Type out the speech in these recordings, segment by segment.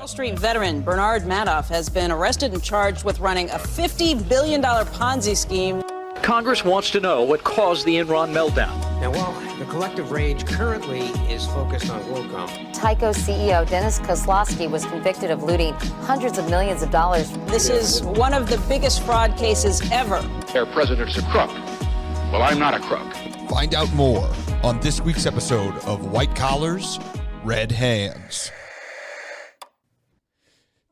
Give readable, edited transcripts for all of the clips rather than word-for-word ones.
Wall Street veteran Bernard Madoff has been arrested and charged with running a $50 billion Ponzi scheme. Congress wants to know what caused the Enron meltdown. Now, while the collective rage currently is focused on WorldCom, Tyco CEO Dennis Kozlowski was convicted of looting hundreds of millions of dollars. This is one of the biggest fraud cases ever. Their president's a crook. Well, I'm not a crook. Find out more on this week's episode of White Collars, Red Hands.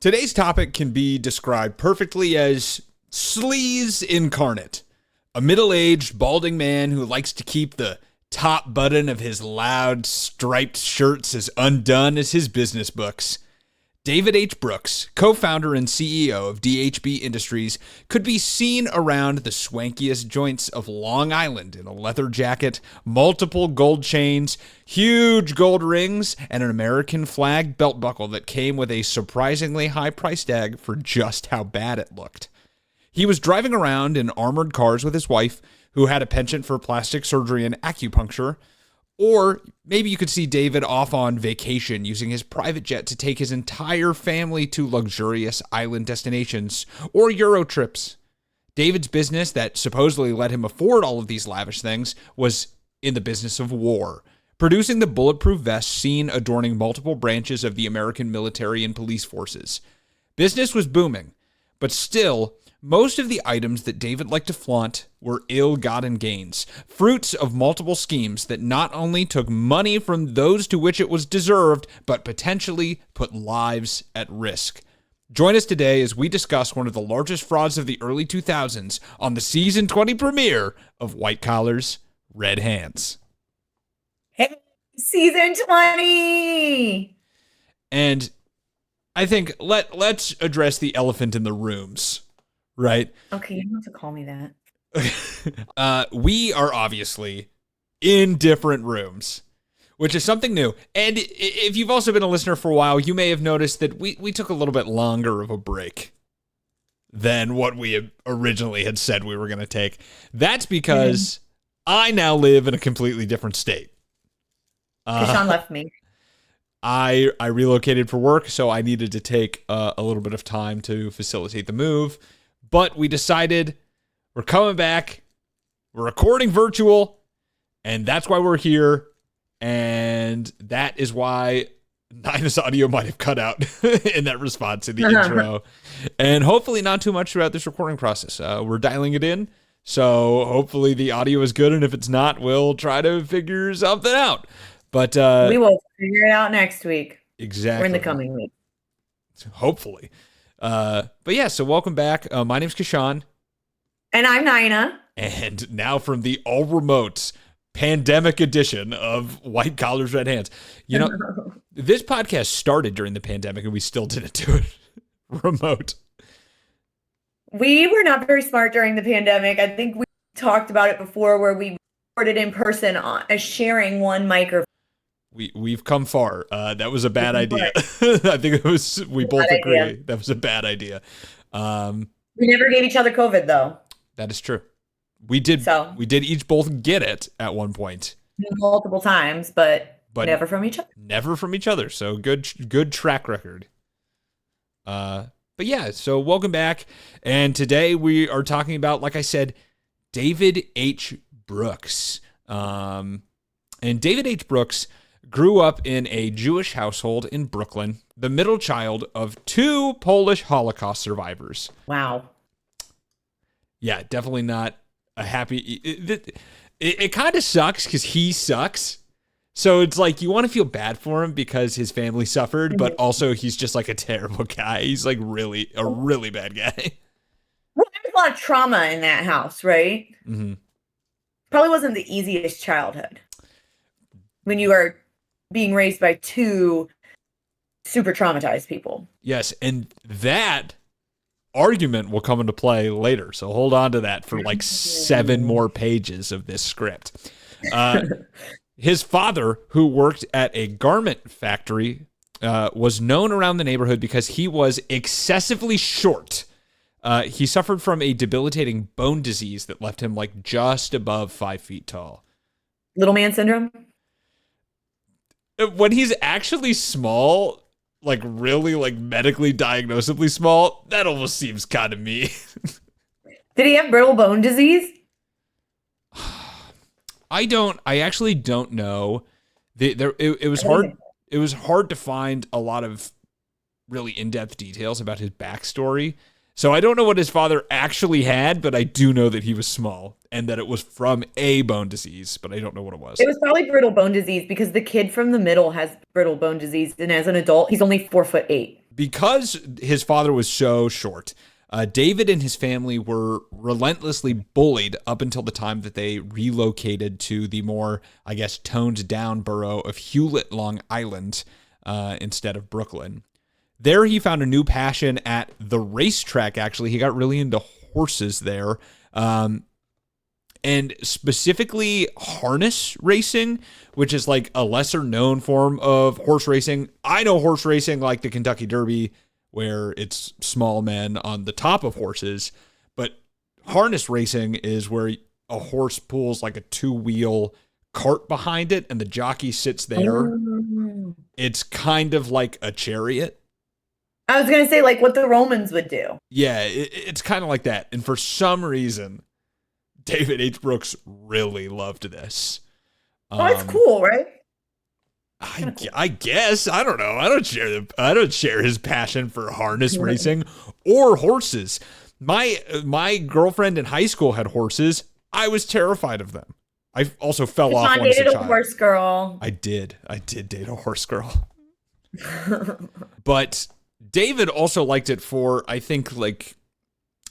Today's topic can be described perfectly as sleaze incarnate. A middle-aged, balding man who likes to keep the top button of his loud, striped shirts as undone as his business books. David H. Brooks, co-founder and CEO of DHB Industries, could be seen around the swankiest joints of Long Island in a leather jacket, multiple gold chains, huge gold rings, and an American flag belt buckle that came with a surprisingly high price tag for just how bad it looked. He was driving around in armored cars with his wife, who had a penchant for plastic surgery and acupuncture. Or maybe you could see David off on vacation using his private jet to take his entire family to luxurious island destinations or Euro trips. David's business that supposedly let him afford all of these lavish things was in the business of war, producing the bulletproof vests seen adorning multiple branches of the American military and police forces. Business was booming, but still, most of the items that David liked to flaunt were ill-gotten gains, fruits of multiple schemes that not only took money from those to which it was deserved, but potentially put lives at risk. Join us today as we discuss one of the largest frauds of the early 2000s on the season 20 premiere of White Collars, Red Hands. Hey, season 20! And I think let's address the elephant in the rooms. Right. Okay, you don't have to call me that. We are obviously in different rooms, which is something new. And if you've also been a listener for a while, you may have noticed that we took a little bit longer of a break than what we originally had said we were going to take. That's because I now live in a completely different state. Sean left me. I relocated for work, so I needed to take a little bit of time to facilitate the move. But we decided we're coming back, we're recording virtual, and that's why we're here. And that is why Nina's audio might have cut out in that response in the intro. And hopefully not too much throughout this recording process. We're dialing it in, so hopefully the audio is good. And if it's not, we'll try to figure something out. But we will figure it out next week. Exactly. Or in the coming week. Hopefully. But yeah, so welcome back. My name's Kashan. And I'm Nina. And now from the all remote pandemic edition of White Collars, Red Hands. You know, this podcast started during the pandemic and we still didn't do it remote. We were not very smart during the pandemic. I think we talked about it before where we recorded in person as sharing one microphone. We've come far. That was a bad idea. I think it was. We both agree idea. That was a bad idea. We never gave each other COVID, though. That is true. We did. So, we did each both get it at one point, multiple times, but never from each other. Never from each other. So good track record. But yeah. So welcome back, and today we are talking about, like I said, David H. Brooks. And David H. Brooks grew up in a Jewish household in Brooklyn, the middle child of two Polish Holocaust survivors. Wow. Yeah, definitely not a happy... It kind of sucks because he sucks. So it's like you want to feel bad for him because his family suffered, but also he's just like a terrible guy. He's like a really bad guy. Well, there's a lot of trauma in that house, right? Mm-hmm. Probably wasn't the easiest childhood when you are being raised by two super traumatized people. Yes, and that argument will come into play later. So hold on to that for like 7 more pages of this script. His father, who worked at a garment factory, was known around the neighborhood because he was excessively short. He suffered from a debilitating bone disease that left him like just above 5 feet tall. Little man syndrome? When he's actually small, like really like medically diagnosably small, that almost seems kind of mean. Did he have brittle bone disease? I actually don't know. It was hard. It was hard to find a lot of really in-depth details about his backstory. So I don't know what his father actually had, but I do know that he was small and that it was from a bone disease, but I don't know what it was. It was probably brittle bone disease because the kid from the middle has brittle bone disease, and as an adult, he's only 4'8". Because his father was so short, David and his family were relentlessly bullied up until the time that they relocated to the more, I guess, toned down borough of Hewlett, Long Island, instead of Brooklyn. There he found a new passion at the racetrack, actually. He got really into horses there, and specifically harness racing, which is like a lesser known form of horse racing. I know horse racing like the Kentucky Derby, where it's small men on the top of horses, but harness racing is where a horse pulls like a 2-wheel cart behind it and the jockey sits there. It's kind of like a chariot. I was going to say, like what the Romans would do. Yeah, it's kind of like that. And for some reason, David H. Brooks really loved this. Oh, it's cool, right? I guess. I don't know. I don't share his passion for harness racing or horses. My girlfriend in high school had horses. I was terrified of them. I also fell off Sean once dated a a child. horse girl. I did date a horse girl. But David also liked it for, I think, like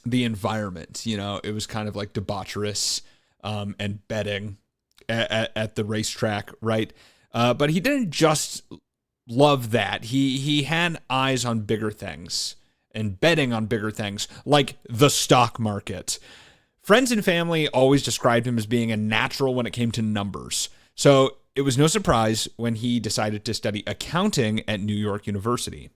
the environment. You know, it was kind of like debaucherous and betting at the racetrack, right? But he didn't just love that. He had eyes on bigger things and betting on bigger things, like the stock market. Friends and family always described him as being a natural when it came to numbers. So it was no surprise when he decided to study accounting at New York University.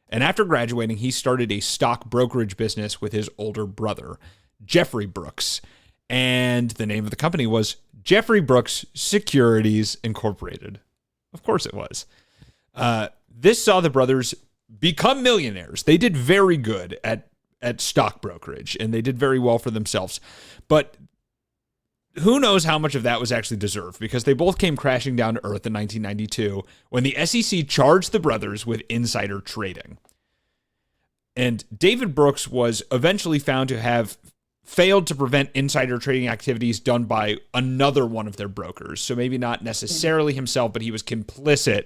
And after graduating, he started a stock brokerage business with his older brother, Jeffrey Brooks. And the name of the company was Jeffrey Brooks Securities Incorporated. Of course it was. This saw the brothers become millionaires. They did very good at stock brokerage, and they did very well for themselves. But who knows how much of that was actually deserved, because they both came crashing down to earth in 1992 when the SEC charged the brothers with insider trading. And David Brooks was eventually found to have failed to prevent insider trading activities done by another one of their brokers. So maybe not necessarily himself, but he was complicit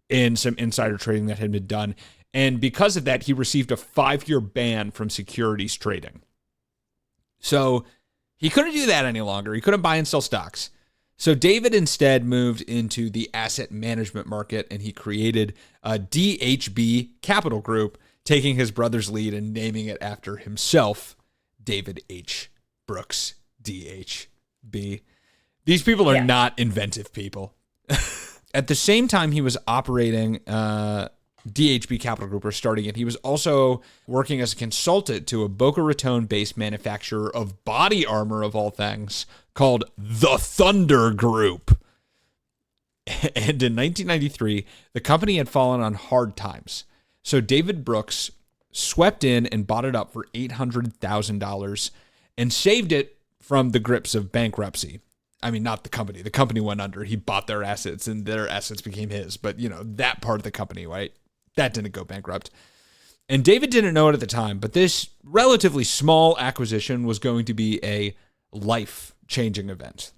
in some insider trading that had been done. And because of that, he received a 5-year ban from securities trading. So he couldn't do that any longer. He couldn't buy and sell stocks. So David instead moved into the asset management market, and he created a DHB Capital Group, taking his brother's lead and naming it after himself, David H. Brooks, DHB. These people are not inventive people. At the same time he was operating DHB Capital Group, or starting it, he was also working as a consultant to a Boca Raton-based manufacturer of body armor, of all things, called the Thunder Group. And in 1993, the company had fallen on hard times. So David Brooks swept in and bought it up for $800,000 and saved it from the grips of bankruptcy. I mean, not the company. The company went under. He bought their assets and their assets became his. But, you know, that part of the company, right? That didn't go bankrupt. And David didn't know it at the time, but this relatively small acquisition was going to be a life-changing event.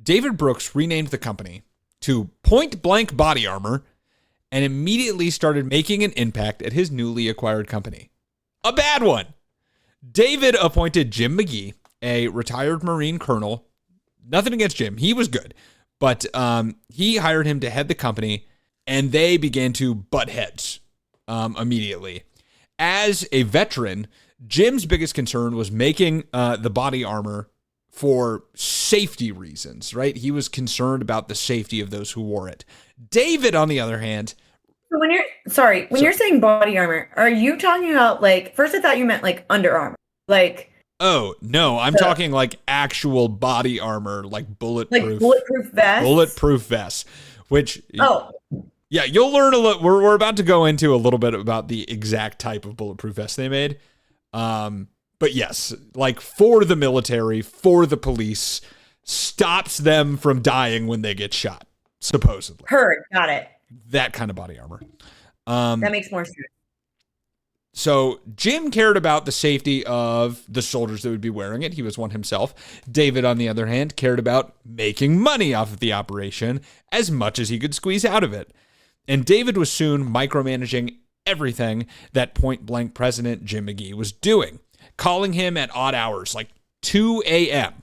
David Brooks renamed the company to PointBlank Body Armor and immediately started making an impact at his newly acquired company. A bad one. David appointed Jim McGee, a retired Marine colonel. Nothing against Jim. He was good. But he hired him to head the company, and they began to butt heads immediately. As a veteran, Jim's biggest concern was making the body armor for safety reasons, right? He was concerned about the safety of those who wore it. David, on the other hand... When you're saying body armor, are you talking about, like, first I thought you meant, like, Under Armour. Like... Oh, no, I'm talking, like, actual body armor, like bulletproof. Like bulletproof vests? Bulletproof vests, which... Oh. Yeah, you'll learn a little. We're about to go into a little bit about the exact type of bulletproof vest they made. But yes, like for the military, for the police, stops them from dying when they get shot, supposedly. Heard. Got it. That kind of body armor. That makes more sense. So Jim cared about the safety of the soldiers that would be wearing it. He was one himself. David, on the other hand, cared about making money off of the operation as much as he could squeeze out of it. And David was soon micromanaging everything that Point Blank President Jim McGee was doing, calling him at odd hours, like 2 a.m.,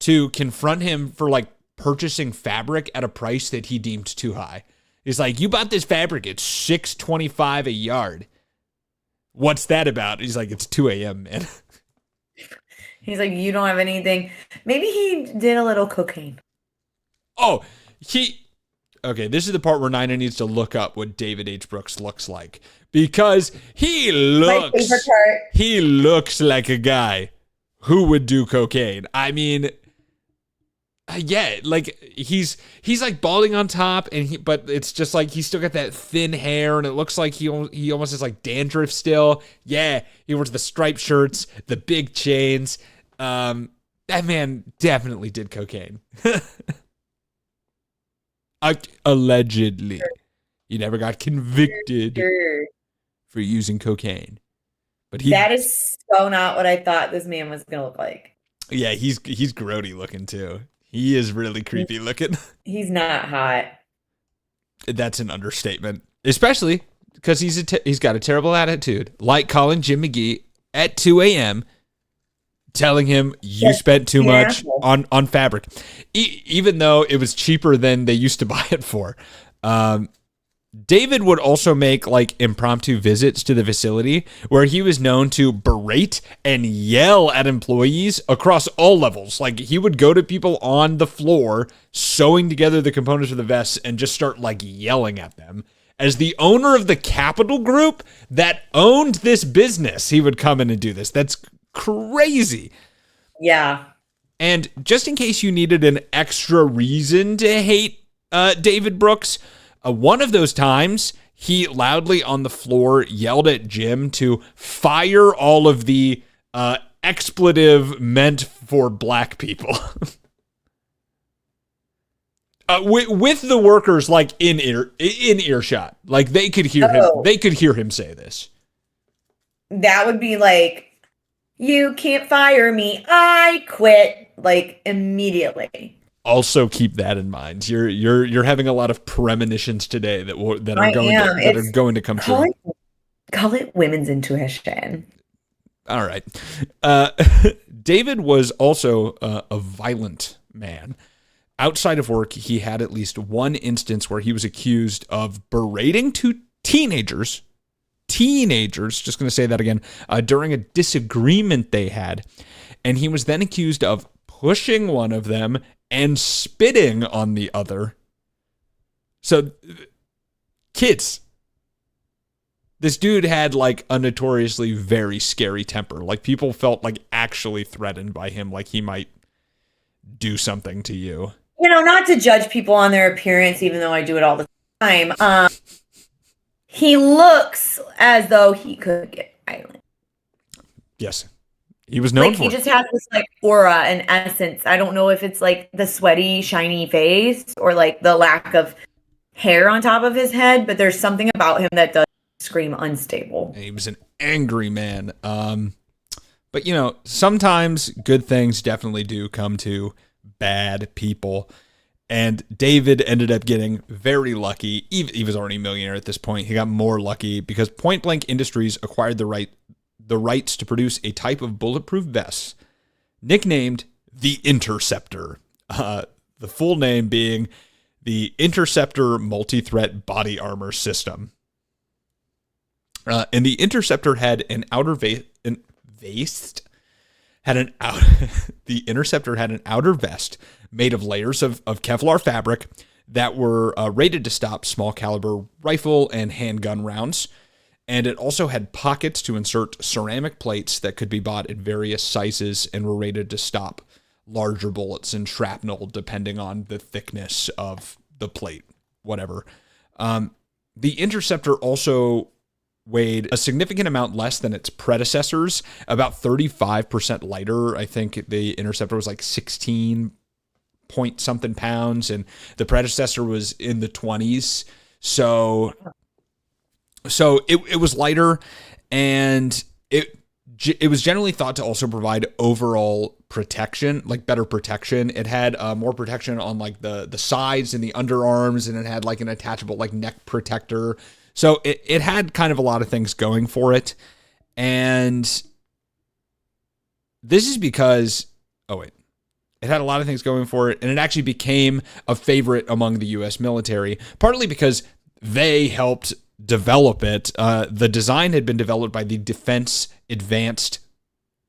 to confront him for like purchasing fabric at a price that he deemed too high. He's like, you bought this fabric at $6.25 a yard. What's that about? He's like, it's 2 a.m., man. He's like, you don't have anything. Maybe he did a little cocaine. Oh, okay, this is the part where Nina needs to look up what David H. Brooks looks like. Because he My favorite part. looks like a guy who would do cocaine. I mean, yeah, like he's like balding on top, but it's just like he's still got that thin hair, and it looks like he almost has like dandruff still. Yeah, he wears the striped shirts, the big chains. That man definitely did cocaine. Allegedly, he never got convicted for using cocaine, but that is so not what I thought this man was gonna look like. Yeah, he's grody looking too. He is really creepy looking. He's not hot. That's an understatement, especially because he's got a terrible attitude, like calling Jim McGee at 2 a.m., telling him you spent too much on fabric, even though it was cheaper than they used to buy it for. David would also make like impromptu visits to the facility where he was known to berate and yell at employees across all levels. Like he would go to people on the floor sewing together the components of the vests and just start like yelling at them. As the owner of the Capital Group that owned this business, he would come in and do this. That's crazy. Yeah. And just in case you needed an extra reason to hate David Brooks, one of those times, he loudly on the floor yelled at Jim to fire all of the expletive meant for black people. With the workers like in earshot, like they could hear him. They could hear him say this. That would be like, "You can't fire me. I quit." Like immediately. Also keep that in mind. You're having a lot of premonitions today that are going to come true. Call it women's intuition. All right. David was also a violent man. Outside of work, he had at least one instance where he was accused of berating two teenagers, just going to say that again, during a disagreement they had. And he was then accused of pushing one of them and spitting on the other. So, kids, this dude had like a notoriously very scary temper. Like people felt like actually threatened by him, like he might do something to you. You know, not to judge people on their appearance, even though I do it all the time. He looks as though he could get violent. Yes. He was known for he just has this like aura and essence. I don't know if it's like the sweaty, shiny face or like the lack of hair on top of his head, but there's something about him that does scream unstable. He was an angry man. But you know, sometimes good things definitely do come to bad people. And David ended up getting very lucky. He was already a millionaire at this point. He got more lucky because PointBlank Industries acquired the rights to produce a type of bulletproof vest nicknamed the Interceptor. The full name being the Interceptor Multi-Threat Body Armor System. And the Interceptor had an outer vest. The Interceptor had an outer vest made of layers of Kevlar fabric that were rated to stop small caliber rifle and handgun rounds. And it also had pockets to insert ceramic plates that could be bought in various sizes and were rated to stop larger bullets and shrapnel depending on the thickness of the plate, whatever. The Interceptor also weighed a significant amount less than its predecessors, about 35% lighter. I think the Interceptor was like 16 point something pounds, and the predecessor was in the 20s. So it was lighter, and it was generally thought to also provide overall protection, like better protection. It had more protection on like the sides and the underarms, and it had like an attachable like neck protector. So it had kind of a lot of things going for it. And this is because, it had a lot of things going for it, and it actually became a favorite among the U.S. military, partly because they helped develop it. The design had been developed by the Defense Advanced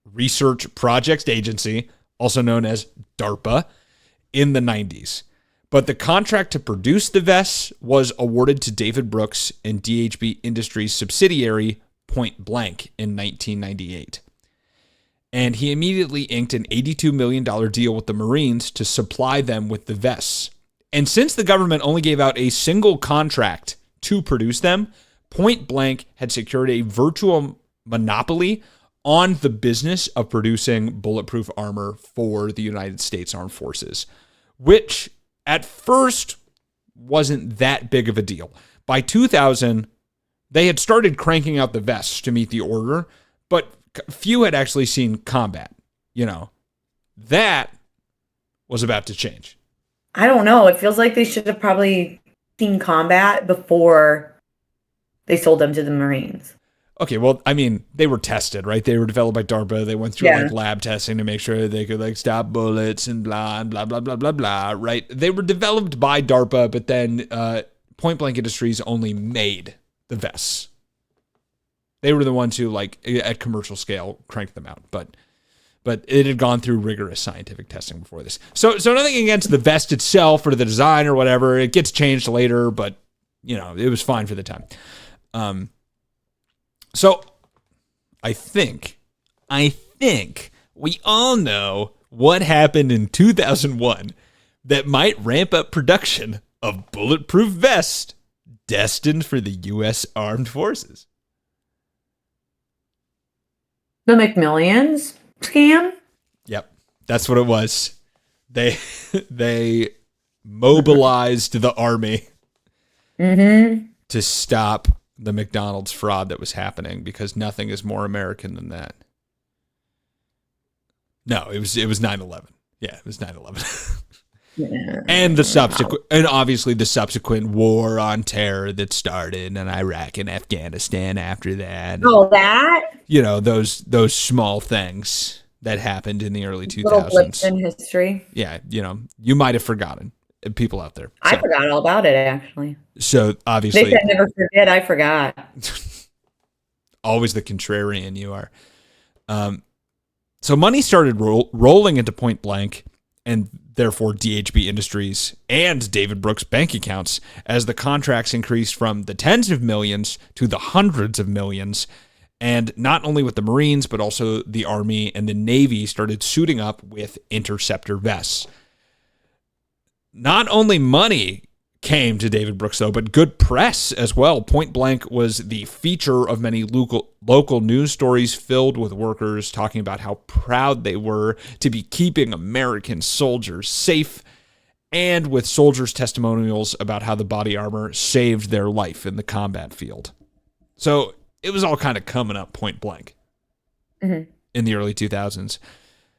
Research Projects Agency, also known as DARPA, in the 90s. But the contract to produce the vests was awarded to David Brooks and DHB Industries subsidiary PointBlank in 1998. And he immediately inked an $82 million deal with the Marines to supply them with the vests. And since the government only gave out a single contract to produce them, PointBlank had secured a virtual monopoly on the business of producing bulletproof armor for the United States Armed Forces, which at first wasn't that big of a deal. By 2000, they had started cranking out the vests to meet the order, but few had actually seen combat. That was about to change. I don't know. It feels like they should have probably seen combat before they sold them to the Marines. Okay, well, I mean, they were tested, right? They were developed by DARPA. They went through like lab testing to make sure they could like stop bullets and blah, blah, blah, blah, blah, blah, right? They were developed by DARPA, but then PointBlank Industries only made the vests. They were the ones who, like, at commercial scale, cranked them out. But it had gone through rigorous scientific testing before this. So nothing against the vest itself or the design or whatever. It gets changed later, but, it was fine for the time. So I think we all know what happened in 2001 that might ramp up production of bulletproof vests destined for the U.S. Armed Forces. The McMillions scam? Yep, that's what it was. They mobilized the army to stop the McDonald's fraud that was happening, because nothing is more American than that. No, it was 9/11. Yeah, it was 9/11. And obviously the subsequent war on terror that started in Iraq and Afghanistan after that. Oh, that? Those small things that happened in the early 2000s. Little blips in history. Yeah, you might have forgotten, people out there. I forgot all about it, actually. So obviously, they said never forget. I forgot. Always the contrarian you are. So money started rolling into PointBlank, and therefore DHB Industries and David Brooks' bank accounts, as the contracts increased from the tens of millions to the hundreds of millions. And not only with the Marines, but also the Army and the Navy started suiting up with Interceptor vests. Not only money came to David Brooks, though, but good press as well. PointBlank was the feature of many local news stories filled with workers talking about how proud they were to be keeping American soldiers safe, and with soldiers' testimonials about how the body armor saved their life in the combat field. So it was all kind of coming up point blank in the early 2000s.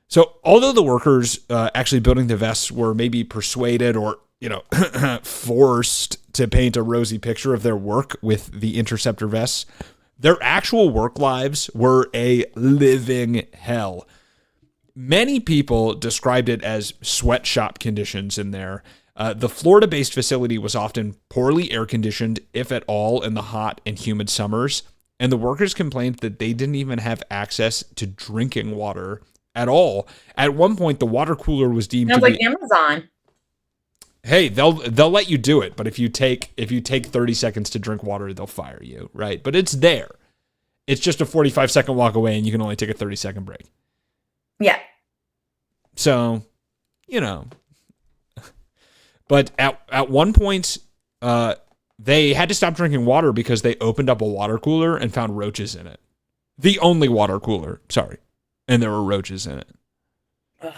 So although the workers actually building the vests were maybe persuaded or forced to paint a rosy picture of their work with the Interceptor vests, their actual work lives were a living hell. Many people described it as sweatshop conditions in there. The Florida-based facility was often poorly air-conditioned, if at all, in the hot and humid summers, and the workers complained that they didn't even have access to drinking water at all. At one point, the water cooler was deemed to be... like Amazon. Hey, they'll let you do it, but if you take 30 seconds to drink water, they'll fire you, right? But it's there. It's just a 45-second walk away, and you can only take a 30-second break. Yeah. So, But at one point, they had to stop drinking water because they opened up a water cooler and found roaches in it. The only water cooler, sorry. And there were roaches in it. Ugh.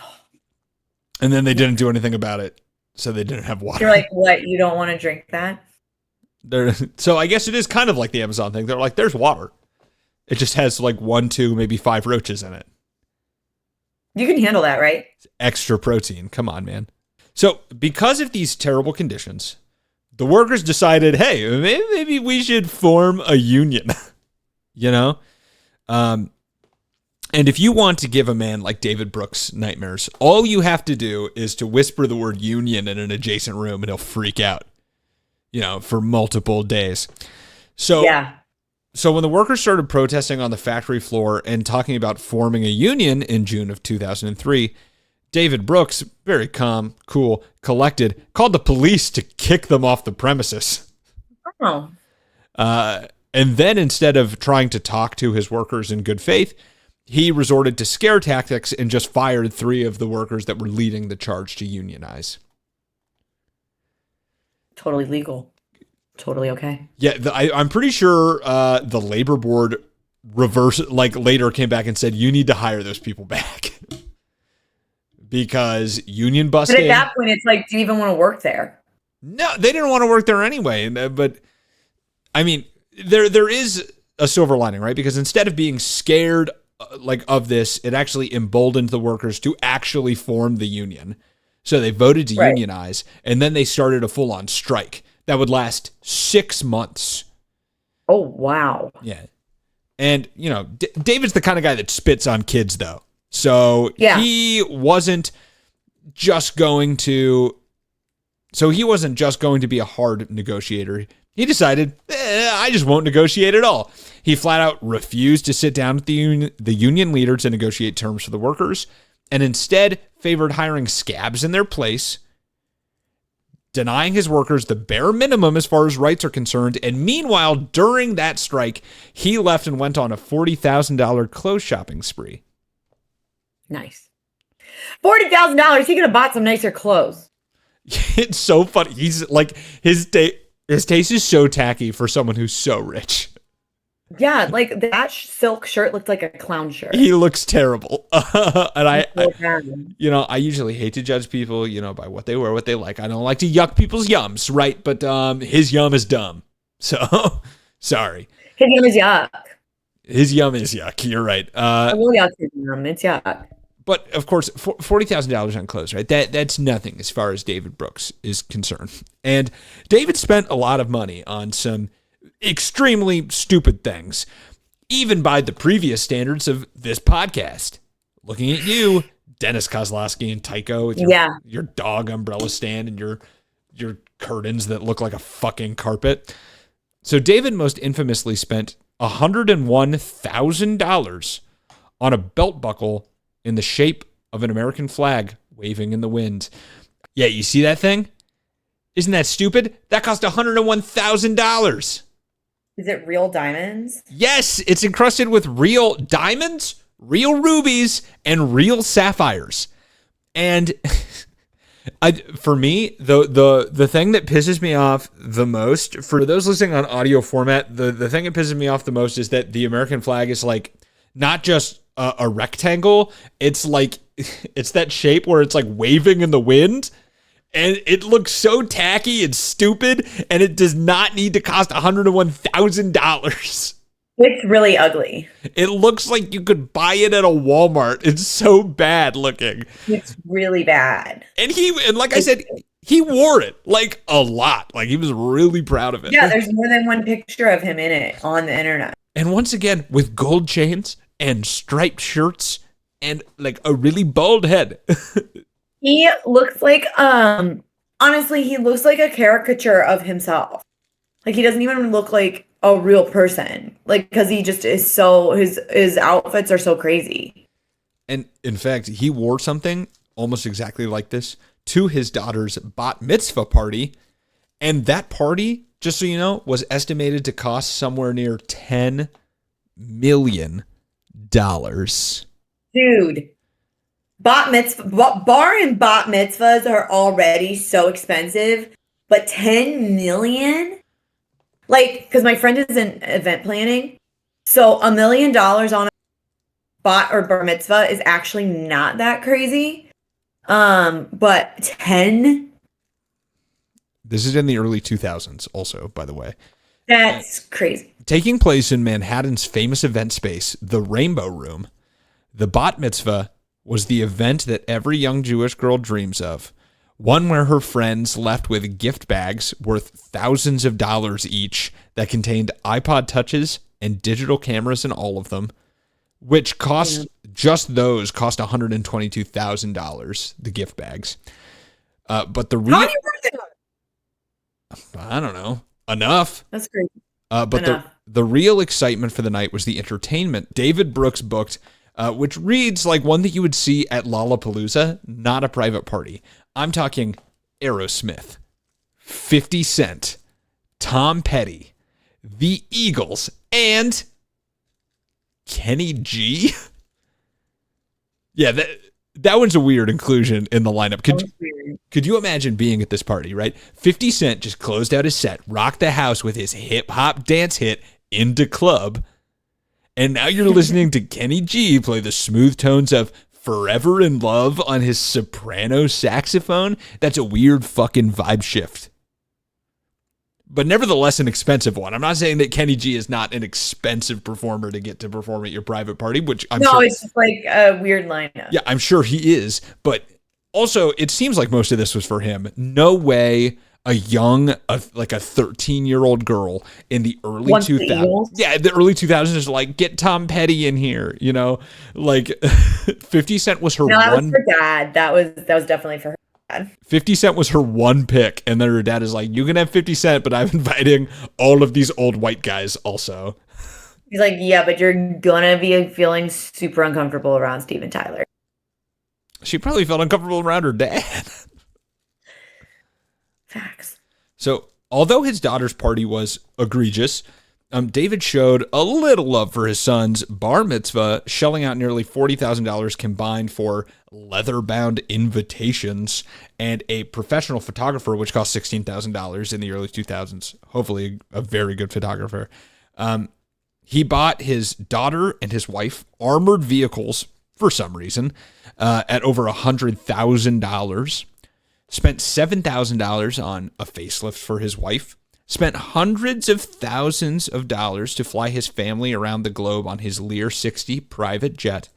And then they didn't do anything about it, so they didn't have water. You're like, what? You don't want to drink that? So I guess it is kind of like the Amazon thing. They're like, there's water. It just has like 1, 2, maybe 5 roaches in it. You can handle that, right? It's extra protein. Come on, man. So because of these terrible conditions, the workers decided, hey, maybe we should form a union, you know? And if you want to give a man like David Brooks nightmares, all you have to do is to whisper the word union in an adjacent room and he'll freak out, you know, for multiple days. So, yeah. So when the workers started protesting on the factory floor and talking about forming a union in June of 2003, David Brooks, very calm, cool, collected, called the police to kick them off the premises. Oh. And then instead of trying to talk to his workers in good faith, he resorted to scare tactics and just fired 3 of the workers that were leading the charge to unionize. Totally legal. Totally okay. Yeah, I'm pretty sure the labor board later came back and said, you need to hire those people back. Because union busting. But at that point, it's like, do you even want to work there? No, they didn't want to work there anyway. But I mean, there is a silver lining, right? Because instead of being scared of this, it actually emboldened the workers to actually form the union. So they voted to unionize, and then they started a full-on strike that would last 6 months. Oh, wow. Yeah. And, you know, David's the kind of guy that spits on kids, though. So he wasn't just going to be a hard negotiator. He decided, I just won't negotiate at all. He flat out refused to sit down with the union leader to negotiate terms for the workers, and instead favored hiring scabs in their place, denying his workers the bare minimum as far as rights are concerned. And meanwhile, during that strike, he left and went on a $40,000 clothes shopping spree. Nice. $40,000. He could have bought some nicer clothes. It's so funny. He's like, his taste is so tacky for someone who's so rich. Yeah, like that silk shirt looked like a clown shirt. He looks terrible. And I usually hate to judge people, by what they wear, what they like. I don't like to yuck people's yums, right? But his yum is dumb. So, sorry. His yum is yuck. His yum is yuck. You're right. I will yuck his yum. It's yuck. But, of course, $40,000 on clothes, right? That's nothing as far as David Brooks is concerned. And David spent a lot of money on some extremely stupid things, even by the previous standards of this podcast. Looking at you, Dennis Kozlowski and Tycho with your dog umbrella stand and your curtains that look like a fucking carpet. So David most infamously spent $101,000 on a belt buckle in the shape of an American flag waving in the wind. Yeah, you see that thing? Isn't that stupid? That cost $101,000. Is it real diamonds? Yes, it's encrusted with real diamonds, real rubies, and real sapphires. And for me, the thing that pisses me off the most, for those listening on audio format, the thing that pisses me off the most is that the American flag is like not just a rectangle. It's like it's that shape where it's like waving in the wind. And it looks so tacky and stupid, and it does not need to cost $101,000. It's really ugly. It looks like you could buy it at a Walmart. It's so bad looking. It's really bad. And like I said, he wore it like a lot. Like he was really proud of it. Yeah, there's more than one picture of him in it on the internet. And once again, with gold chains and striped shirts and like a really bald head. He looks like, honestly, he looks like a caricature of himself. Like, he doesn't even look like a real person. Like, because he just is so, his outfits are so crazy. And in fact, he wore something almost exactly like this to his daughter's bat mitzvah party. And that party, just so you know, was estimated to cost somewhere near $10 million. Dude. Bar and bat mitzvahs are already so expensive, but $10 million? Like, because my friend is in event planning. So $1 million on a bot or bar mitzvah is actually not that crazy. But 10? This is in the early 2000s also, by the way. That's crazy. Taking place in Manhattan's famous event space, the Rainbow Room, the bat mitzvah was the event that every young Jewish girl dreams of. One where her friends left with gift bags worth thousands of dollars each that contained iPod touches and digital cameras in all of them, which cost just those cost $122,000, the gift bags. But the real, How do you work that? I don't know, enough. That's crazy. But the real excitement for the night was the entertainment David Brooks booked, which reads like one that you would see at Lollapalooza, not a private party. I'm talking Aerosmith, 50 Cent, Tom Petty, the Eagles, and Kenny G. Yeah, that one's a weird inclusion in the lineup. Could you imagine being at this party, right? 50 Cent just closed out his set, rocked the house with his hip-hop dance hit, Into Club, and now you're listening to Kenny G play the smooth tones of Forever in Love on his soprano saxophone. That's a weird fucking vibe shift. But nevertheless, an expensive one. I'm not saying that Kenny G is not an expensive performer to get to perform at your private party, which I'm sure. No, it's just like a weird lineup. Yeah, I'm sure he is. But also, it seems like most of this was for him. No way a 13-year-old girl in the early 2000s. Yeah, the early 2000s is like, get Tom Petty in here, you know? Like 50 Cent was her no, that one. was for dad. That was definitely for her dad. 50 Cent was her one pick, and then her dad is like, you can have 50 Cent, but I'm inviting all of these old white guys also. He's like, yeah, but you're gonna be feeling super uncomfortable around Steven Tyler. She probably felt uncomfortable around her dad. Facts. So, although his daughter's party was egregious, David showed a little love for his son's bar mitzvah, shelling out nearly $40,000 combined for leather-bound invitations and a professional photographer, which cost $16,000 in the early 2000s. Hopefully, a very good photographer. He bought his daughter and his wife armored vehicles for some reason at over $100,000. Spent $7,000 on a facelift for his wife. Spent hundreds of thousands of dollars to fly his family around the globe on his Lear 60 private jet.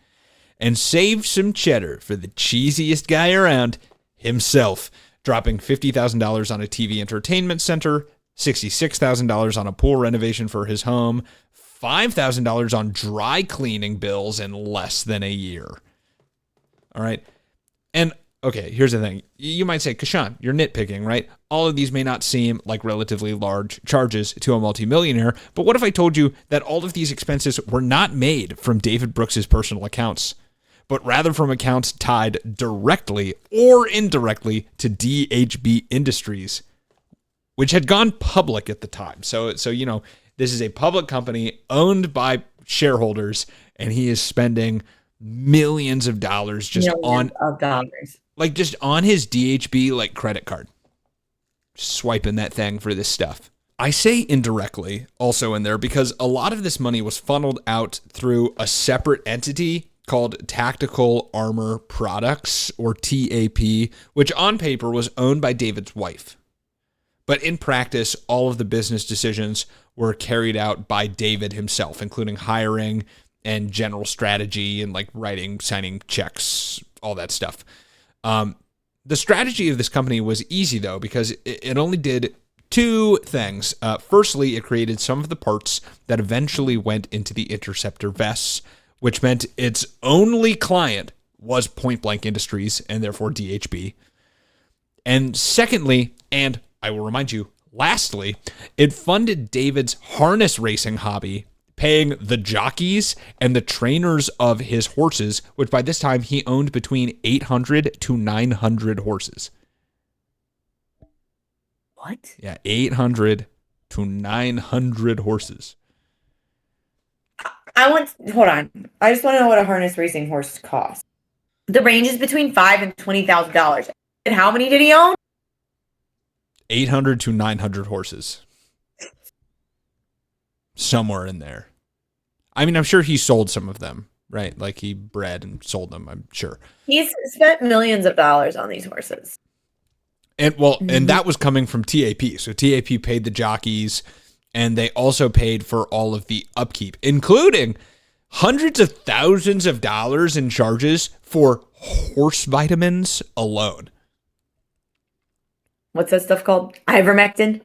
And saved some cheddar for the cheesiest guy around, himself, dropping $50,000 on a TV entertainment center, $66,000 on a pool renovation for his home, $5,000 on dry cleaning bills in less than a year. All right. And okay, here's the thing. You might say, Kashan, you're nitpicking, right? All of these may not seem like relatively large charges to a multimillionaire, but what if I told you that all of these expenses were not made from David Brooks's personal accounts, but rather from accounts tied directly or indirectly to DHB Industries, which had gone public at the time. So you know, this is a public company owned by shareholders, and he is spending millions of dollars just on his DHB like credit card, swiping that thing for this stuff. I say indirectly also in there because a lot of this money was funneled out through a separate entity called Tactical Armor Products, or TAP, which on paper was owned by David's wife. But in practice, all of the business decisions were carried out by David himself, including hiring and general strategy and like writing, signing checks, all that stuff. The strategy of this company was easy, though, because it only did two things. Firstly, it created some of the parts that eventually went into the interceptor vests, which meant its only client was PointBlank Industries and therefore DHB. And secondly, and I will remind you, lastly, it funded David's harness racing hobby, paying the jockeys and the trainers of his horses, which by this time he owned between 800 to 900 horses. What? Yeah, 800 to 900 horses. Hold on. I just want to know what a harness racing horse costs. The range is between $5,000 and $20,000. And how many did he own? 800 to 900 horses. somewhere in there. I mean, I'm sure he sold some of them, right? Like he bred and sold them, I'm sure. He's spent millions of dollars on these horses. And and that was coming from TAP. So TAP paid the jockeys, and they also paid for all of the upkeep, including hundreds of thousands of dollars in charges for horse vitamins alone. What's that stuff called? Ivermectin?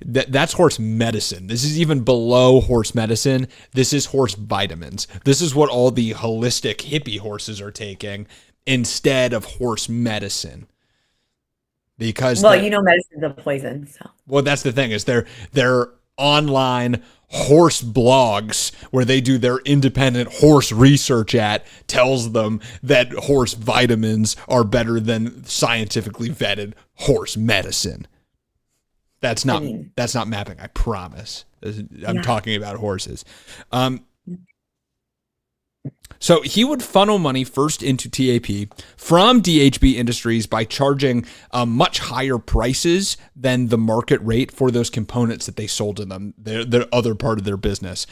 That's horse medicine. This is even below horse medicine. This is horse vitamins. This is what all the holistic hippie horses are taking instead of horse medicine. Because medicine's a poison. So. Well, that's the thing is they're online horse blogs where they do their independent horse research tells them that horse vitamins are better than scientifically vetted horse medicine. That's not mapping, I promise. I'm talking about horses. So he would funnel money first into TAP from DHB Industries by charging much higher prices than the market rate for those components that they sold to them, their other part of their business.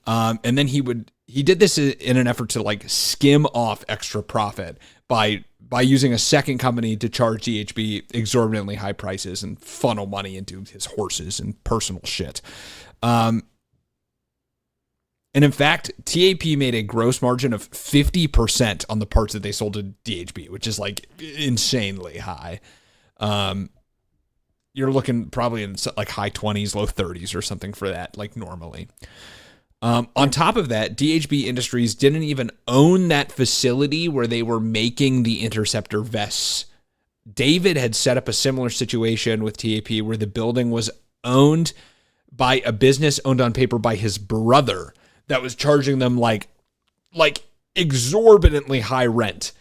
And then he did this in an effort to like skim off extra profit by using a second company to charge DHB exorbitantly high prices and funnel money into his horses and personal shit. And in fact, TAP made a gross margin of 50% on the parts that they sold to DHB, which is like insanely high. You're looking probably in like high 20s, low 30s or something for that, like normally. On top of that, DHB Industries didn't even own that facility where they were making the Interceptor vests. David had set up a similar situation with TAP where the building was owned by a business owned on paper by his brother that was charging them like exorbitantly high rent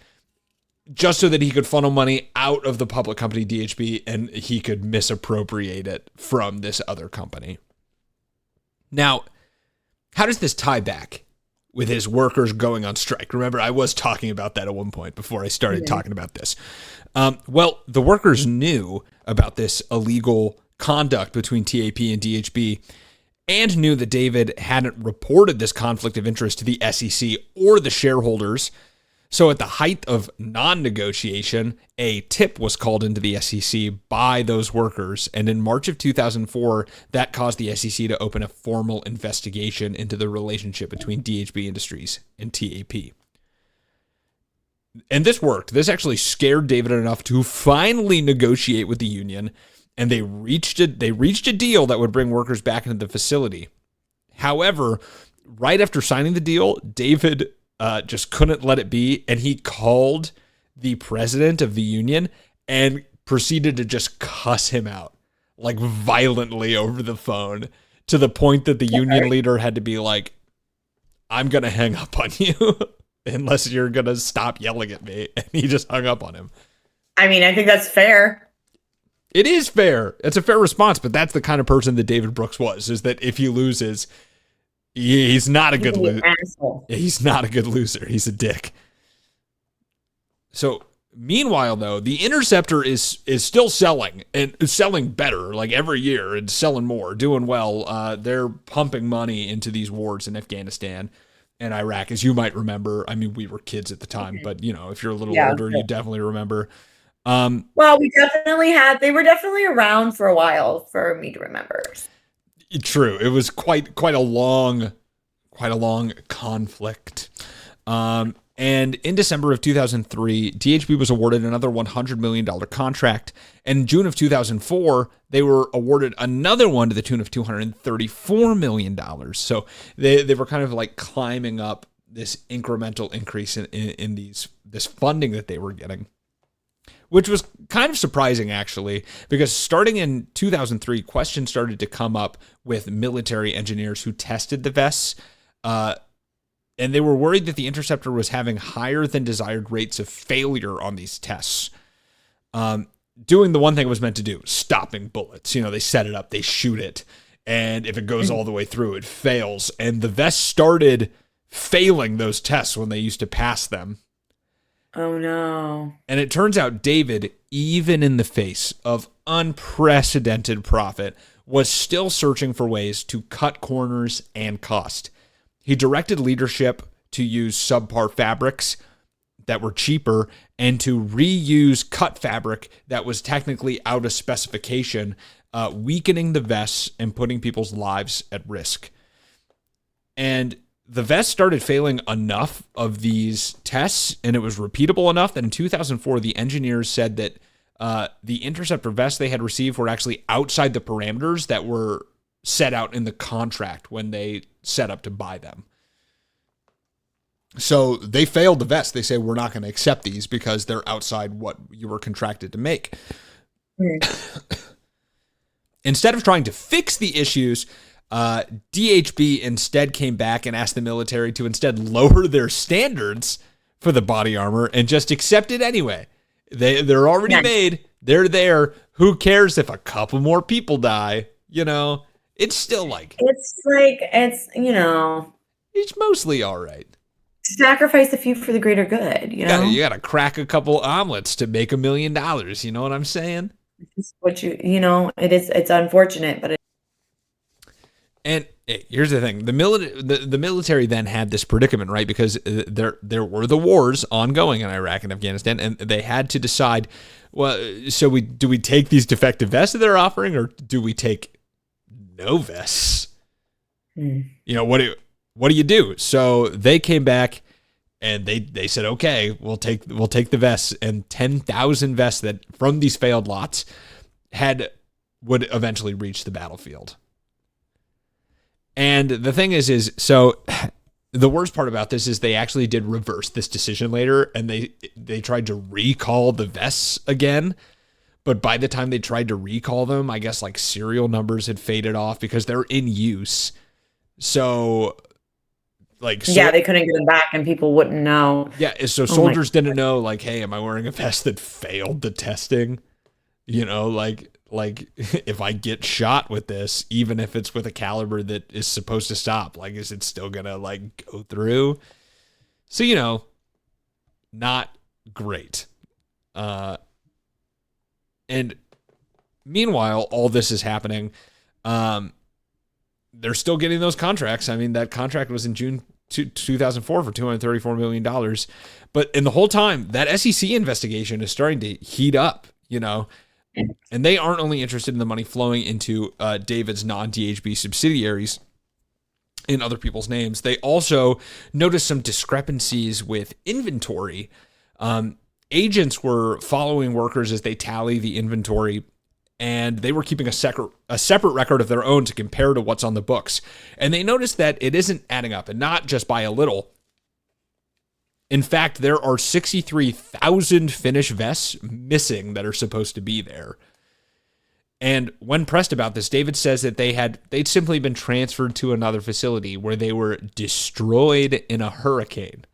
just so that he could funnel money out of the public company DHB and he could misappropriate it from this other company. Now, how does this tie back with his workers going on strike? Remember, I was talking about that at one point before I started talking about this. Well, the workers knew about this illegal conduct between TAP and DHB and knew that David hadn't reported this conflict of interest to the SEC or the shareholders. So at the height of non-negotiation, a tip was called into the SEC by those workers. And in March of 2004, that caused the SEC to open a formal investigation into the relationship between DHB Industries and TAP. And this worked. This actually scared David enough to finally negotiate with the union. And they reached a deal that would bring workers back into the facility. However, right after signing the deal, David just couldn't let it be, and he called the president of the union and proceeded to just cuss him out, like violently over the phone, to the point that the union leader had to be like, "I'm going to hang up on you unless you're going to stop yelling at me." And he just hung up on him. I mean, I think that's fair. It is fair. It's a fair response, but that's the kind of person that David Brooks was, is that if he loses, he's not a good loser. He's not a good loser. He's a dick. So meanwhile, though, the Interceptor is still selling and selling better, like every year, and selling more, doing well. They're pumping money into these wars in Afghanistan and Iraq, as you might remember. I mean, we were kids at the time, but if you're a little older, you definitely remember. Well, they were definitely around for a while for me to remember. True. It was quite a long conflict. And in December of 2003, DHB was awarded another $100 million contract. And in June of 2004, they were awarded another one to the tune of $234 million. So they were kind of like climbing up this incremental increase in this funding that they were getting, which was kind of surprising, actually, because starting in 2003, questions started to come up with military engineers who tested the vests, and they were worried that the Interceptor was having higher than desired rates of failure on these tests. Doing the one thing it was meant to do, stopping bullets. They set it up, they shoot it, and if it goes all the way through, it fails. And the vests started failing those tests when they used to pass them. Oh no. And it turns out David, even in the face of unprecedented profit, was still searching for ways to cut corners and cost. He directed leadership to use subpar fabrics that were cheaper and to reuse cut fabric that was technically out of specification, weakening the vests and putting people's lives at risk. And the vest started failing enough of these tests, and it was repeatable enough that in 2004, the engineers said that the Interceptor vests they had received were actually outside the parameters that were set out in the contract when they set up to buy them. So they failed the vest. They say, we're not going to accept these because they're outside what you were contracted to make. Instead of trying to fix the issues, DHB instead came back and asked the military to instead lower their standards for the body armor and just accept it anyway. They're already made. They're there. Who cares if a couple more people die? You know, it's still like... It's, you know... It's mostly all right. Sacrifice a few for the greater good, you know? You gotta crack a couple omelets to make $1 million. You know what I'm saying? It's what it's unfortunate, but And here's the thing: the military then had this predicament, right? Because there were the wars ongoing in Iraq and Afghanistan, and they had to decide. Well, so do we take these defective vests that they're offering, or do we take no vests? You know, what do you do? So they came back and they said, okay, we'll take the vests, and 10,000 vests that from these failed lots would eventually reach the battlefield. And the thing is so the worst part about this is they actually did reverse this decision later, and they tried to recall the vests again. But by the time they tried to recall them, I guess like serial numbers had faded off because they're in use. So they couldn't get them back and people wouldn't know. Yeah, so soldiers didn't know, like, hey, am I wearing a vest that failed the testing? You know, like if I get shot with this, even if it's with a caliber that is supposed to stop, like, is it still gonna like go through? So, you know, not great. And meanwhile, all this is happening. They're still getting those contracts. I mean, that contract was in June 2004 for $234 million. But in the whole time, that SEC investigation is starting to heat up, you know. And they aren't only interested in the money flowing into David's non-DHB subsidiaries in other people's names. They also noticed some discrepancies with inventory. Agents were following workers as they tally the inventory, and they were keeping a separate record of their own to compare to what's on the books. And they noticed that it isn't adding up, and not just by a little. In fact, there are 63,000 finished vests missing that are supposed to be there. And when pressed about this, David says that they'd simply been transferred to another facility where they were destroyed in a hurricane.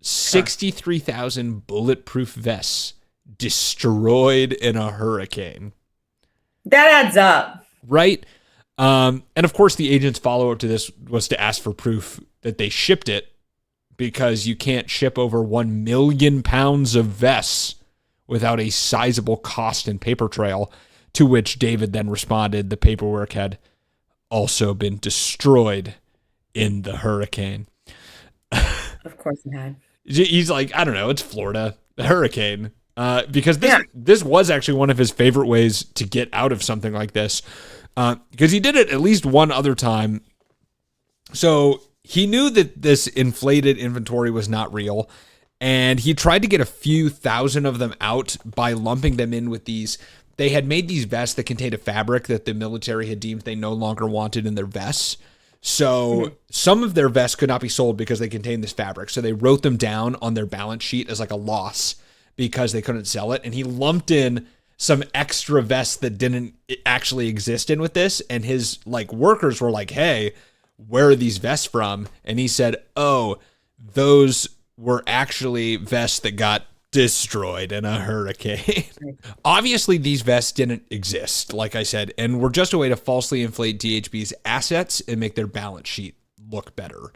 63,000 bulletproof vests destroyed in a hurricane. That adds up. Right? And of course, the agent's follow-up to this was to ask for proof that they shipped it, because you can't ship over 1 million pounds of vests without a sizable cost and paper trail, to which David then responded the paperwork had also been destroyed in the hurricane. Of course it had. He's like, I don't know, it's Florida, the hurricane. Because this was actually one of his favorite ways to get out of something like this, because he did it at least one other time. So he knew that this inflated inventory was not real, and he tried to get a few thousand of them out by lumping them in with these. They had made these vests that contained a fabric that the military had deemed they no longer wanted in their vests. So some of their vests could not be sold because they contained this fabric. So they wrote them down on their balance sheet as like a loss because they couldn't sell it. And he lumped in some extra vests that didn't actually exist in with this. And his like workers were like, hey, where are these vests from? And he said, oh, those were actually vests that got destroyed in a hurricane. Obviously, these vests didn't exist, like I said, and were just a way to falsely inflate DHB's assets and make their balance sheet look better.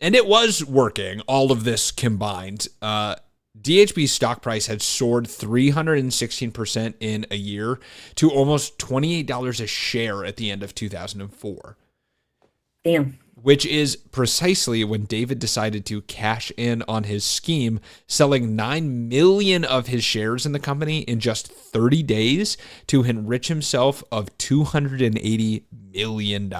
And it was working, all of this combined. DHB's stock price had soared 316% in a year to almost $28 a share at the end of 2004. Damn. Which is precisely when David decided to cash in on his scheme, selling 9 million of his shares in the company in just 30 days to enrich himself of $280 million.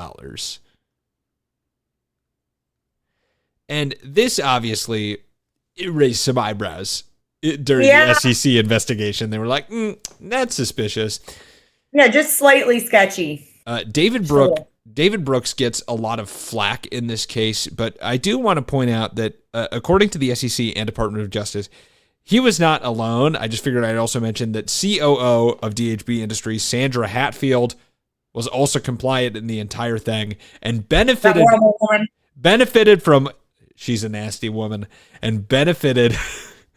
And this obviously it raised some eyebrows during the SEC investigation. They were like, that's suspicious. Yeah, just slightly sketchy. David Brooks gets a lot of flack in this case, but I do want to point out that according to the SEC and Department of Justice, he was not alone. I just figured I'd also mention that COO of DHB Industries, Sandra Hatfield, was also compliant in the entire thing and benefited from, she's a nasty woman, and benefited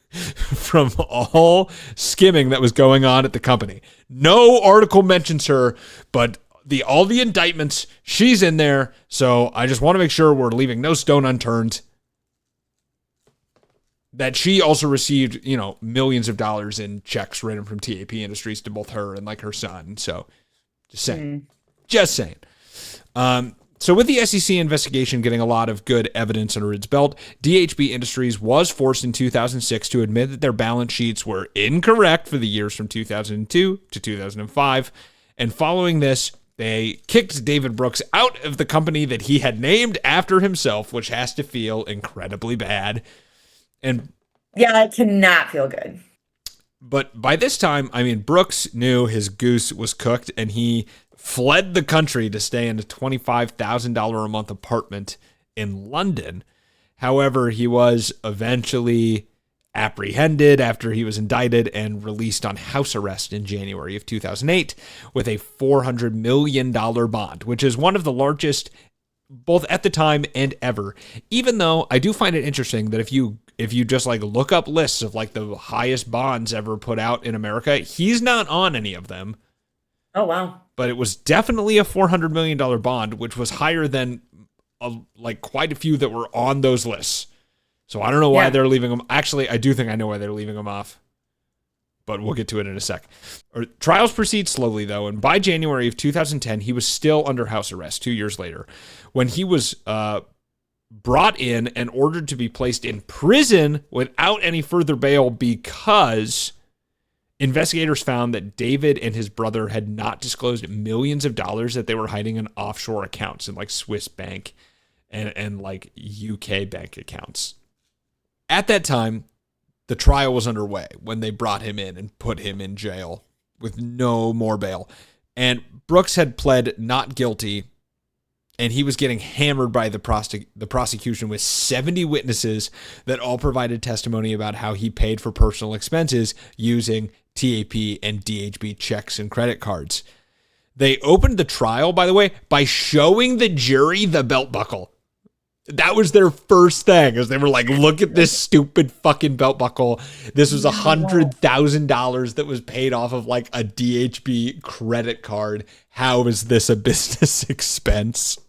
from all skimming that was going on at the company. No article mentions her, but all the indictments, she's in there. So I just want to make sure we're leaving no stone unturned. That she also received, millions of dollars in checks written from TAP Industries to both her and like her son. So just saying. So with the SEC investigation getting a lot of good evidence under its belt, DHB Industries was forced in 2006 to admit that their balance sheets were incorrect for the years from 2002 to 2005. And following this, they kicked David Brooks out of the company that he had named after himself, which has to feel incredibly bad. And yeah, it cannot feel good. But by this time, Brooks knew his goose was cooked, and he fled the country to stay in a $25,000 a month apartment in London. However, he was eventually apprehended after he was indicted and released on house arrest in January of 2008 with a $400 million bond, which is one of the largest both at the time and ever. Even though I do find it interesting that if you just like look up lists of like the highest bonds ever put out in America, he's not on any of them. Oh, wow. But it was definitely a $400 million bond, which was higher than quite a few that were on those lists. So I don't know why they're leaving them. Actually, I do think I know why they're leaving them off. But we'll get to it in a sec. Trials proceed slowly, though, and by January of 2010, he was still under house arrest 2 years later, when he was brought in and ordered to be placed in prison without any further bail because investigators found that David and his brother had not disclosed millions of dollars that they were hiding in offshore accounts in like Swiss bank and like UK bank accounts. At that time, the trial was underway when they brought him in and put him in jail with no more bail. And Brooks had pled not guilty, and he was getting hammered by the prosecution with 70 witnesses that all provided testimony about how he paid for personal expenses using TAP and DHB checks and credit cards. They opened the trial, by the way, by showing the jury the belt buckle. That was their first thing, as they were like, look at this stupid fucking belt buckle. This was $100,000 that was paid off of like a DHB credit card. How is this a business expense?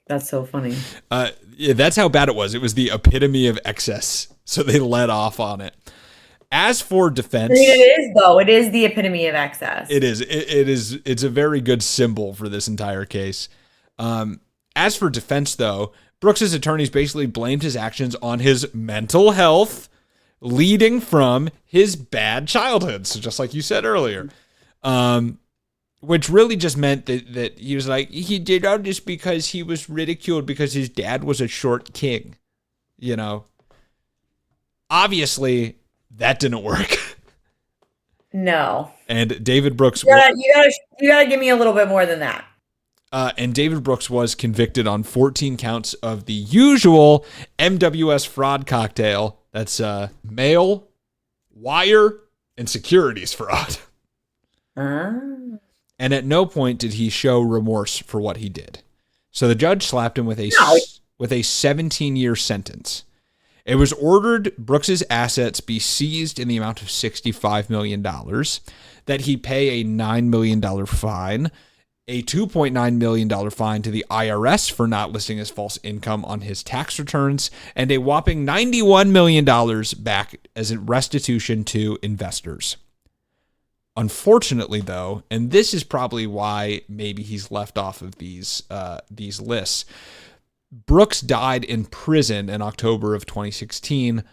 That's so funny. Yeah, that's how bad it was. It was the epitome of excess. So they let off on it. As for defense, it is though. It is the epitome of excess. It is. It's a very good symbol for this entire case. As for defense, though, Brooks's attorneys basically blamed his actions on his mental health, leading from his bad childhood. So just like you said earlier, which really just meant that he was like, he did all this because he was ridiculed because his dad was a short king. You know, obviously that didn't work. No. And David Brooks, you gotta give me a little bit more than that. And David Brooks was convicted on 14 counts of the usual MWS fraud cocktail. That's mail, wire, and securities fraud. And at no point did he show remorse for what he did. So the judge slapped him with a 17-year sentence. It was ordered Brooks's assets be seized in the amount of $65 million, that he pay a $9 million fine, a $2.9 million fine to the IRS for not listing his false income on his tax returns, and a whopping $91 million back as a restitution to investors. Unfortunately, though, and this is probably why maybe he's left off of these lists, Brooks died in prison in October of 2016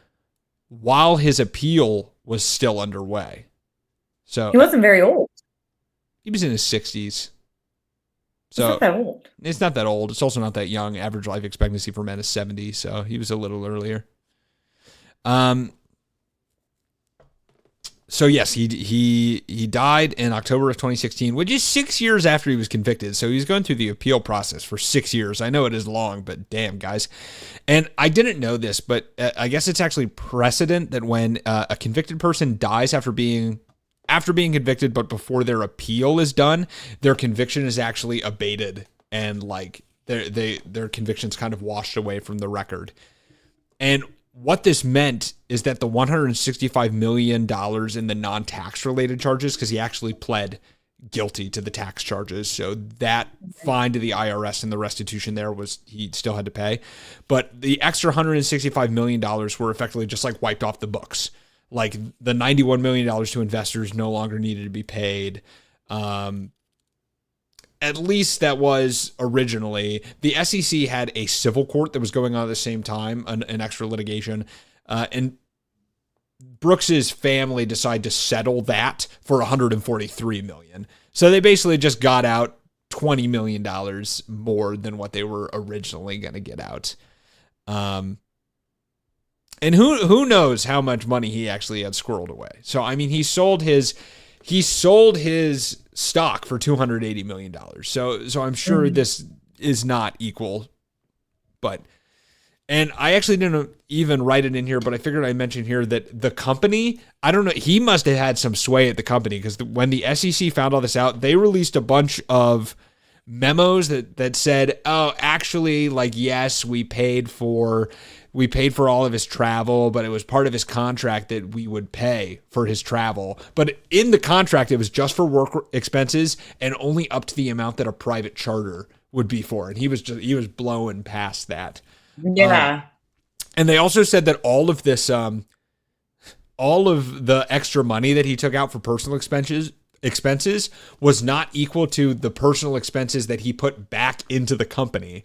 while his appeal was still underway. So He wasn't very old. he was in his 60s. He's not that old. It's not that old. It's also not that young. Average life expectancy for men is 70, so he was a little earlier. So yes, he died in October of 2016, which is 6 years after he was convicted. So he's going through the appeal process for 6 years. I know it is long, but damn, guys. And I didn't know this, but I guess it's actually precedent that when a convicted person dies after being convicted, but before their appeal is done, their conviction is actually abated, and like their conviction's kind of washed away from the record. And what this meant is that the $165 million in the non-tax related charges, because he actually pled guilty to the tax charges, so that fine to the IRS and the restitution there was he still had to pay. But the extra $165 million were effectively just like wiped off the books. Like the $91 million to investors no longer needed to be paid. At least that was originally. The SEC had a civil court that was going on at the same time, an extra litigation. And Brooks's family decided to settle that for $143 million. So they basically just got out $20 million more than what they were originally going to get out. And who knows how much money he actually had squirreled away. So, I mean, he sold his stock for $280 million. So I'm sure this is not equal, and I actually didn't even write it in here, but I figured I'd mention here that the company, I don't know, he must have had some sway at the company, because when the SEC found all this out, they released a bunch of memos that said, oh, actually, like, yes, we paid for all of his travel, but it was part of his contract that we would pay for his travel. But in the contract, it was just for work expenses and only up to the amount that a private charter would be for. And he was blowing past that. Yeah. And they also said that all of this, all of the extra money that he took out for personal expenses was not equal to the personal expenses that he put back into the company.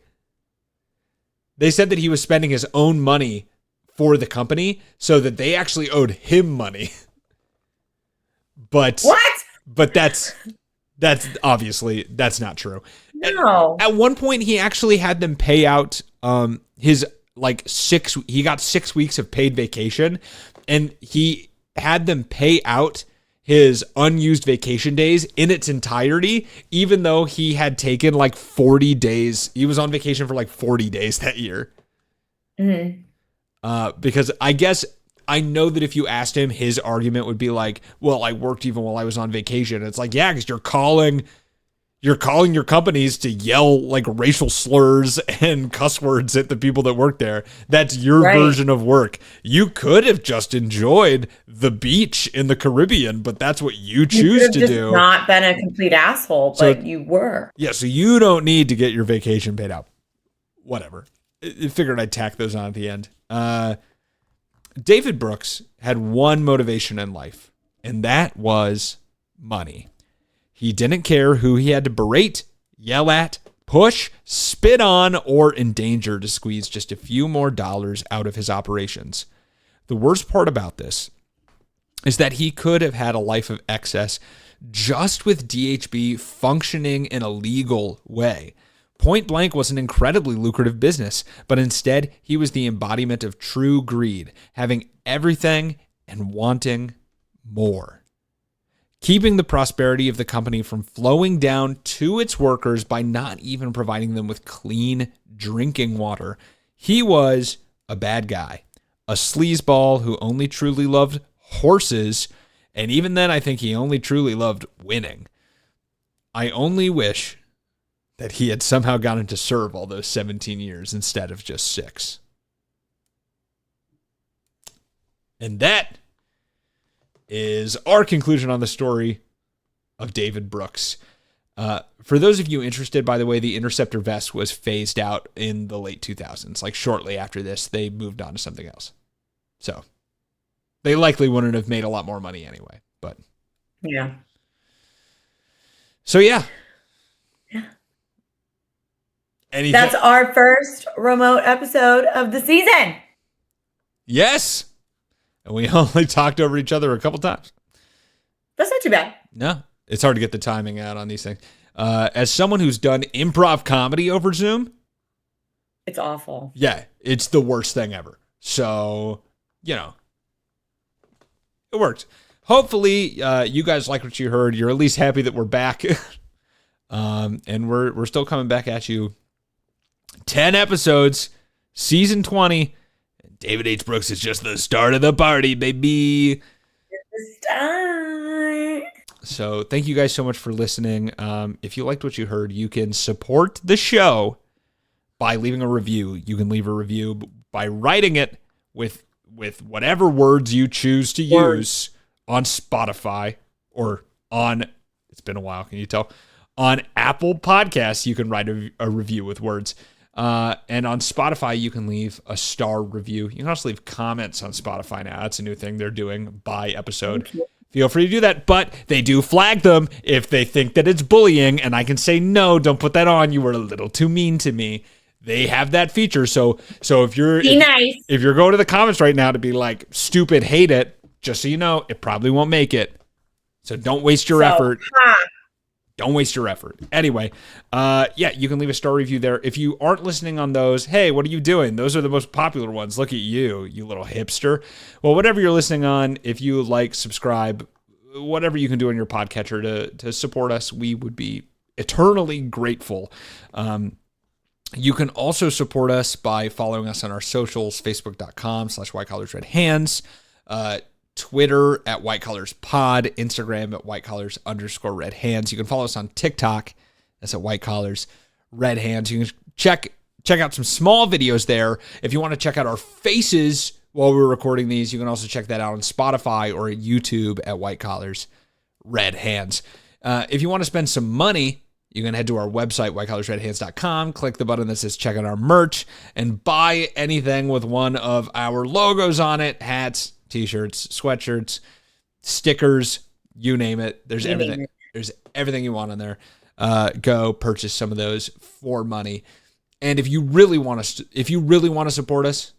They said that he was spending his own money for the company, so that they actually owed him money. But What? But that's obviously that's not true. No. At one point, he actually had them pay out his he got 6 weeks of paid vacation, and he had them pay out his unused vacation days in its entirety, even though he had taken 40 days. He was on vacation for 40 days that year. Mm-hmm. Because I know that if you asked him, his argument would be well, I worked even while I was on vacation. It's yeah, because you're calling your companies to yell racial slurs and cuss words at the people that work there. That's your version of work. You could have just enjoyed the beach in the Caribbean, but that's what you choose to do. Not been a complete asshole, but you were. Yeah, so you don't need to get your vacation paid out. Whatever. I figured I'd tack those on at the end. David Brooks had one motivation in life, and that was money. He didn't care who he had to berate, yell at, push, spit on, or endanger to squeeze just a few more dollars out of his operations. The worst part about this is that he could have had a life of excess just with DHB functioning in a legal way. PointBlank was an incredibly lucrative business, but instead he was the embodiment of true greed, having everything and wanting more. Keeping the prosperity of the company from flowing down to its workers by not even providing them with clean drinking water. He was a bad guy, a sleazeball who only truly loved horses, and even then I think he only truly loved winning. I only wish that he had somehow gotten to serve all those 17 years instead of just 6. And that is our conclusion on the story of David Brooks. For those of you interested, by the way, the Interceptor vest was phased out in the late 2000s. Like shortly after this, they moved on to something else. So they likely wouldn't have made a lot more money anyway. But Yeah. so yeah. Anything? That's our first remote episode of the season. Yes. And we only talked over each other a couple times. That's not too bad. No, it's hard to get the timing out on these things. As someone who's done improv comedy over Zoom, It's awful. yeah, it's the worst thing ever. So, you know, it worked. Hopefully, you guys like what you heard. You're at least happy that we're back. And we're still coming back at you. 10 episodes, season 20. David H. Brooks is just the start of the party, baby. So thank you guys so much for listening. If you liked what you heard, you can support the show by leaving a review. You can leave a review by writing it with whatever words you choose to use on Spotify or on, it's been a while, can you tell? On Apple Podcasts, you can write a review with words. And on Spotify, you can leave a star review. You can also leave comments on Spotify now. That's a new thing they're doing by episode. Feel free to do that, but they do flag them if they think that it's bullying, and I can say, no, don't put that on. You were a little too mean to me. They have that feature. So if you're if you're going to the comments right now to be like, stupid, hate it, just so you know, it probably won't make it. So don't waste your effort. Don't waste your effort. Anyway, yeah, you can leave a star review there. If you aren't listening on those, hey, what are you doing? Those are the most popular ones. Look at you, you little hipster. Well, whatever you're listening on, if you like, subscribe, whatever you can do on your podcatcher to support us, we would be eternally grateful. You can also support us by following us on our socials, facebook.com/whitecollarsredhands, Twitter at whitecollarspod, Instagram at whitecollars_redhands. You can follow us on TikTok. That's at whitecollarsredhands. You can check out some small videos there. If you want to check out our faces while we're recording these, you can also check that out on Spotify or at YouTube at whitecollarsredhands. If you want to spend some money, you can head to our website, whitecollarsredhands.com, click the button that says check out our merch, and buy anything with one of our logos on it, hats, T-shirts, sweatshirts, stickers, you name it. There's everything. There's everything you want on there. Go purchase some of those for money. And if you really want to support us,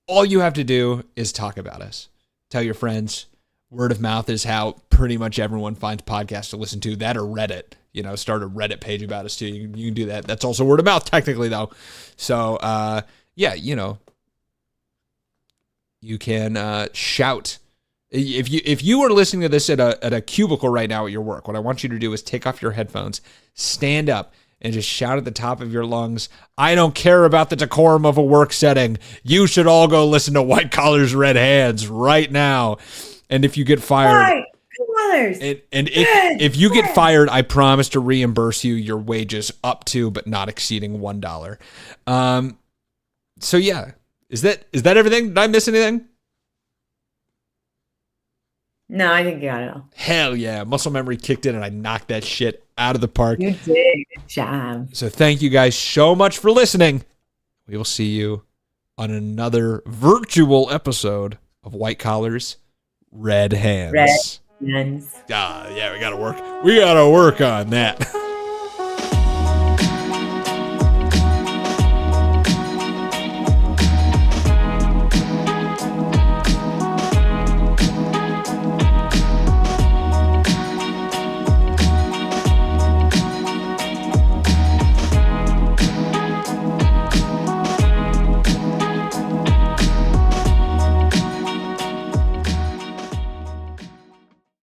all you have to do is talk about us. Tell your friends. Word of mouth is how pretty much everyone finds podcasts to listen to. That or Reddit. You know, start a Reddit page about us too. You can do that. That's also word of mouth technically though. So yeah, you know. You can shout. If you are listening to this at a cubicle right now at your work, what I want you to do is take off your headphones, stand up, and just shout at the top of your lungs, I don't care about the decorum of a work setting. You should all go listen to White Collars Red Hands right now. And if you get fired, if you get fired, I promise to reimburse you your wages up to but not exceeding $1. So yeah. Is that everything? Did I miss anything? No, I think you got it all. Hell yeah. Muscle memory kicked in and I knocked that shit out of the park. You did. Good job. So thank you guys so much for listening. We will see you on another virtual episode of White Collars, Red Hands. Red Hands. Yeah, we gotta work on that.